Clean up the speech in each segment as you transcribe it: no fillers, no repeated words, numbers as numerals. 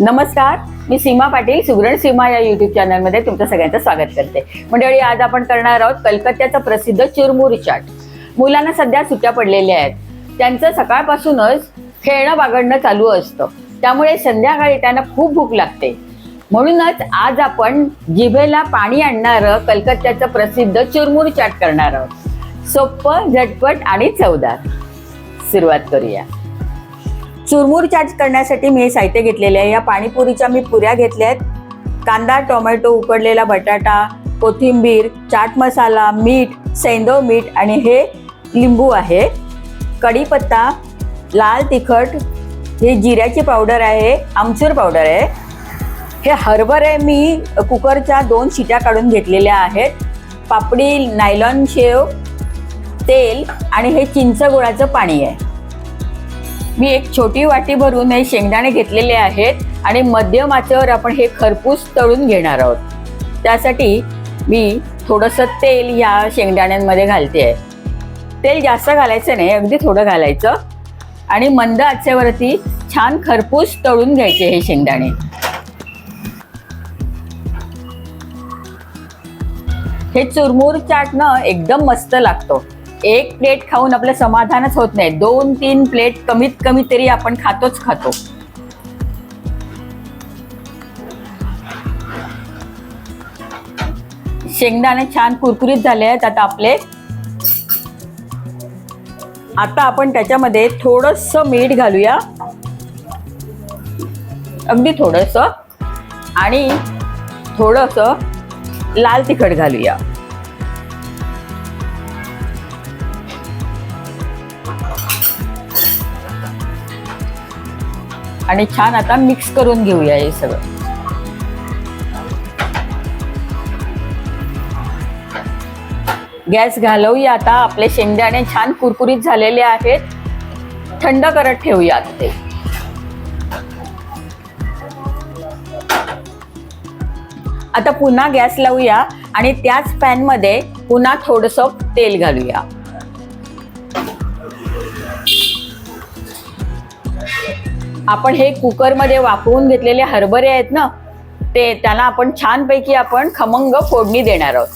नमस्कार, मी सीमा पाटील सुगरण सीमा या यूट्यूब चॅनलमध्ये तुमचं सगळ्यांचं स्वागत करते. मंडळी, आज आपण करणार आहोत कलकत्त्याचा प्रसिद्ध चुरमुर चाट. मुलांना सध्या सुट्ट्या पडलेल्या आहेत. त्यांचं सकाळपासूनच खेळणं बागडणं चालू असतं, त्यामुळे संध्याकाळी त्यांना खूप भूक लागते. म्हणूनच आज आपण जिभेला पाणी आणणारं कलकत्त्याचं प्रसिद्ध चुरमुर चाट करणार आहोत. सोपं, झटपट आणि चवदार. सुरुवात करूया. चुरमुर चाट करण्यासाठी मी हे साहित्य घेतलेले आहे. या पाणीपुरीच्या मी पुऱ्या घेतल्या आहेत. कांदा, टोमॅटो, उकडलेला बटाटा, कोथिंबीर, चाट मसाला, मीठ, सैंधव मीठ आणि हे लिंबू आहे. कढीपत्ता, लाल तिखट, हे जिऱ्याची पावडर आहे, आमचूर पावडर आहे. हे हरभरे मी कुकरच्या 2 शिट्या काढून घेतलेल्या आहेत. पापडी, नायलॉन शेव, तेल आणि हे चिंच गुळाचं पाणी आहे. मी एक छोटी वाटी भरून हे शेंगदाणे घेतलेले आहेत आणि मध्यम आचेवर आपण हे खरपूस तळून घेणार आहोत. त्यासाठी मी थोडंसं तेल या शेंगदाण्यांमध्ये घालते आहे. तेल जास्त घालायचं नाही, अगदी थोडं घालायचं आणि मंद आचेवरती छान खरपूस तळून घ्यायचे हे शेंगदाणे. हे चुरमुर चाट ना एकदम मस्त लागतो. एक प्लेट खाऊन आपलं समाधानच होत नाही. 2-3 प्लेट कमीत कमी तरी आपण खातो. शेंगदाणे छान कुरकुरीत झाले आहेत आता आपण त्याच्यामध्ये थोडंसं मीठ घालूया, अगदी थोडंसं, आणि थोडंसं लाल तिखट घालूया. आणि छान आता मिक्स करून घेऊया हे सगळं. गॅस घालवूया आता. आपले शेंगदाणे छान कुरकुरीत झालेले आहेत. थंड करत ठेवूया ते. आता पुन्हा गॅस लावूया आणि त्याच पॅनमध्ये पुन्हा थोडंसं तेल घालूया. आपण हे कुकरमध्ये वाफवून घेतलेले हरभरे आहेत ना, त्याला आपण छानपैकी आपण खमंग फोडणी देणार आहोत.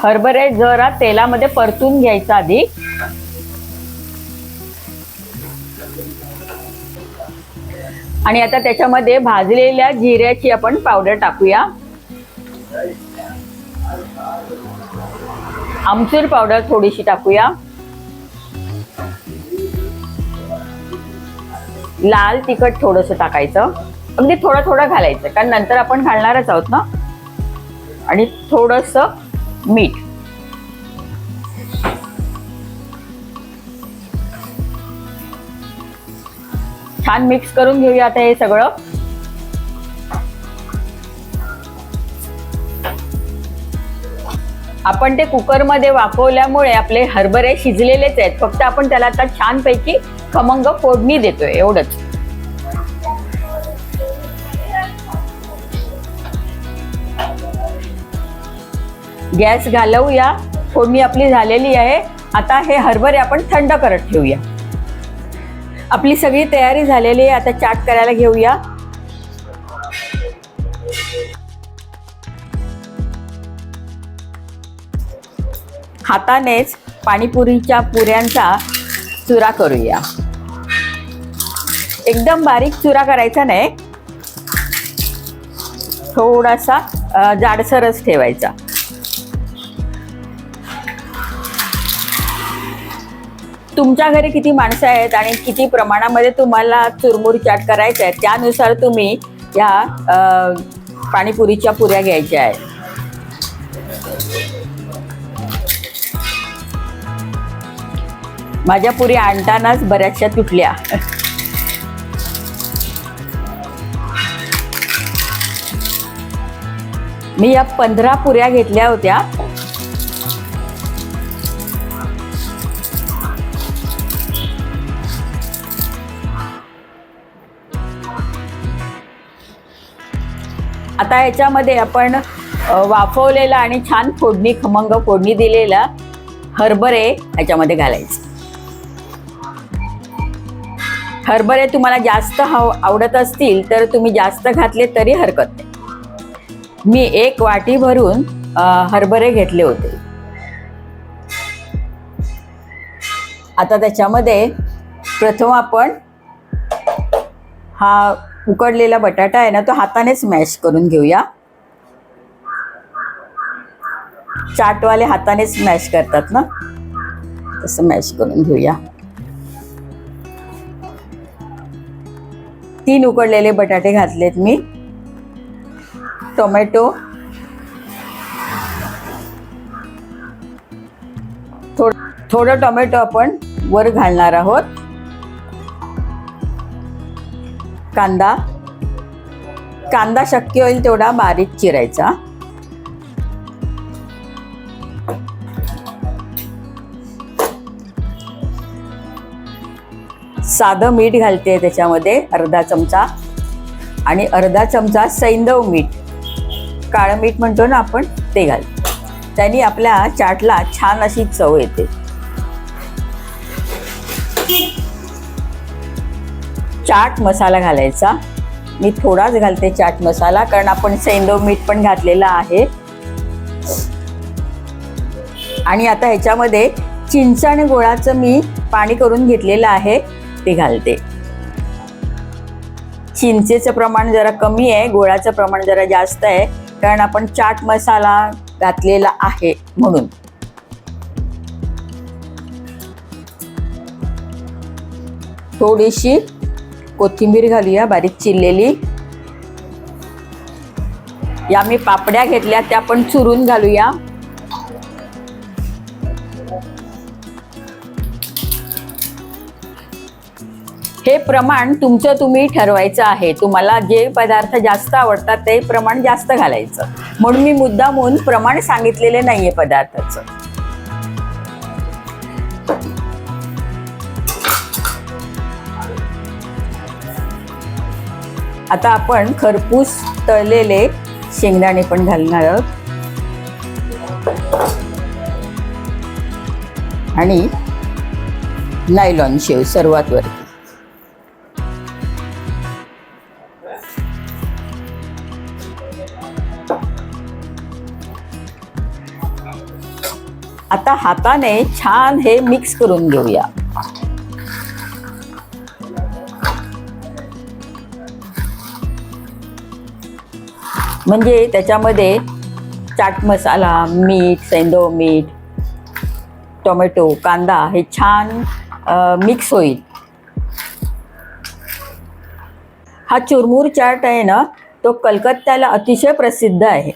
हरभरे जरा तेलामध्ये परतून घ्यायचा आधी. आणि आता त्याच्यामध्ये भाजलेल्या जिऱ्याची आपण पावडर टाकूया. आमचूर पावडर थोडीशी टाकूया. लाल तिखट थोडंसं टाकायचं, अगदी थोडं घालायचं, कारण नंतर आपण घालणारच आहोत ना. आणि थोडंसं मीठ. छान मिक्स करून घेऊया आता हे सगळं. आपण ते कुकरमध्ये वाफवल्यामुळे आपले हरभरे शिजलेलेच आहेत. फक्त आपण त्याला आता छानपैकी खमंग फोडणी देतोय, एवढंच. गॅस घालवूया. फोडणी आपली झालेली आहे. आता हे हरभरे आपण थंड करत ठेवूया. आपली सगळी तयारी झालेली आहे. आता चाट करायला घेऊया. हातानेच पाणीपुरीच्या पुऱ्यांचा चुरा करूया. एकदम बारीक चुरा करायचा नाही, थोडासा जाडसरच ठेवायचा. तुमच्या घरी किती माणसं आहेत आणि किती प्रमाणामध्ये तुम्हाला चुरमुर चाट करायचं आहे त्यानुसार तुम्ही या पाणीपुरीच्या पुऱ्या घ्यायच्या आहेत. माझ्या पुरी आणतानाच बऱ्याचशा तुटल्या. मी या 15 पुऱ्या घेतल्या होत्या. आता याच्यामध्ये आपण वाफवलेला आणि छान फोडणी, खमंग फोडणी दिलेला हरभरे ह्याच्यामध्ये घालायचे. हरभरे तुम्हाला जास्त आवडत असतील तर तुम्ही जास्त घातले तरी हरकत नाही. मी 1 वाटी भरून हरभरे घेतले होते. आता त्याच्यामध्ये प्रथम आपण हा उकडलेला बटाटा आहे ना, तो हातानेच मॅश करून घेऊया. चाटवाले हातानेच मॅश करतात ना, तसं मॅश करून घेऊया. 3 उकडलेले बटाटे घातलेत मी. टोमॅटो, थोडं टोमॅटो आपण वर घालणार आहोत. कांदा शक्य होईल तेवढा बारीक चिरायचा. साधं मीठ घालते त्याच्यामध्ये अर्धा चमचा, आणि अर्धा चमचा सैंधव मीठ, काळं मीठ म्हणतो ना आपण, ते घालते. त्याने आपल्या चाटला छान अशी चव येते. चाट मसाला घालायचा. मी थोडाच घालते चाट मसाला, कारण आपण सैंधव मीठ पण घातलेला आहे. आणि आता ह्याच्यामध्ये चिंच आणि गुळाचं मी पाणी करून घेतलेलं आहे, ते घालते. चिंचेचं प्रमाण जरा कमी आहे, गुळाचं प्रमाण जरा जास्त आहे, कारण आपण चाट मसाला घातलेला आहे म्हणून. थोडीशी कोथिंबीर घालूया बारीक चिरलेली. या मी पापड्या घेतल्या त्या पण चुरून घालूया. हे प्रमाण तुमचं तुम्ही ठरवायचं आहे. तुम्हाला जे पदार्थ जास्त आवडतात ते प्रमाण जास्त घालायचं, म्हणून मी मुद्दामून प्रमाण सांगितलेले नाहीये पदार्थाचं. आता आपण खरपूस तळलेले शेंगदाणे पण घालणार आहोत, आणि नायलॉन शेव सर्वात वरती. आता हाताने छान हे मिक्स करून घेऊया. म्हणजे त्याच्यामध्ये चाट मसाला, मीठ, सैंधव मीठ, टोमॅटो, कांदा हे छान मिक्स होईल. हा चुरमुर चाट आहे ना, तो कलकत्त्याला अतिशय प्रसिद्ध आहे.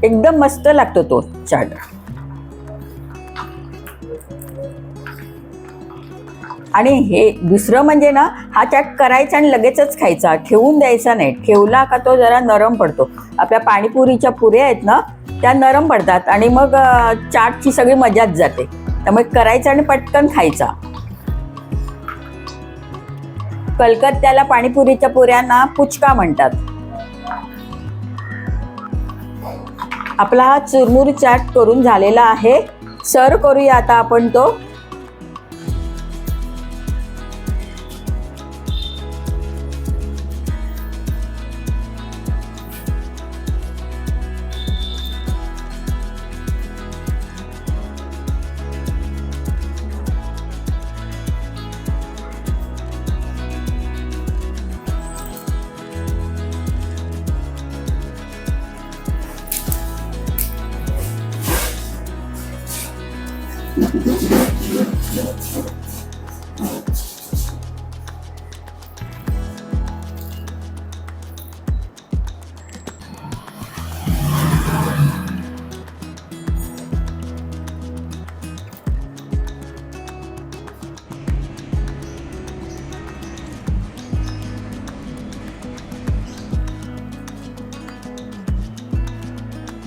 एकदम मस्त लागतो तो चाट. आणि हे दुसरं म्हणजे ना, हा चाट करायचा आणि लगेचच खायचा, ठेवून द्यायचा नाही. ठेवला का तो जरा नरम पडतो. आपल्या पाणीपुरीच्या पुऱ्या आहेत ना, त्या नरम पडतात आणि मग चाटची सगळी मजाच जाते. त्यामुळे करायचा आणि पटकन खायचा. कलकत्त्याला पाणीपुरीच्या पुऱ्यांना पुचका म्हणतात. आपला हा चुरमुर चाट करून झालेला आहे. सर्व करूया आता आपण तो.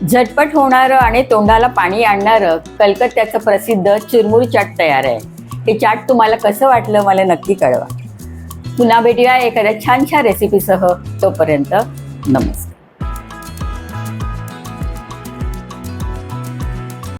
झटपट होणारं आणि तोंडाला पाणी आणणारं कलकत्त्याचं प्रसिद्ध चुरमुर चाट तयार आहे. हे चाट तुम्हाला कसं वाटलं मला नक्की कळवा. पुन्हा भेटूया एखाद्या छानशा रेसिपीसह. तोपर्यंत नमस्कार.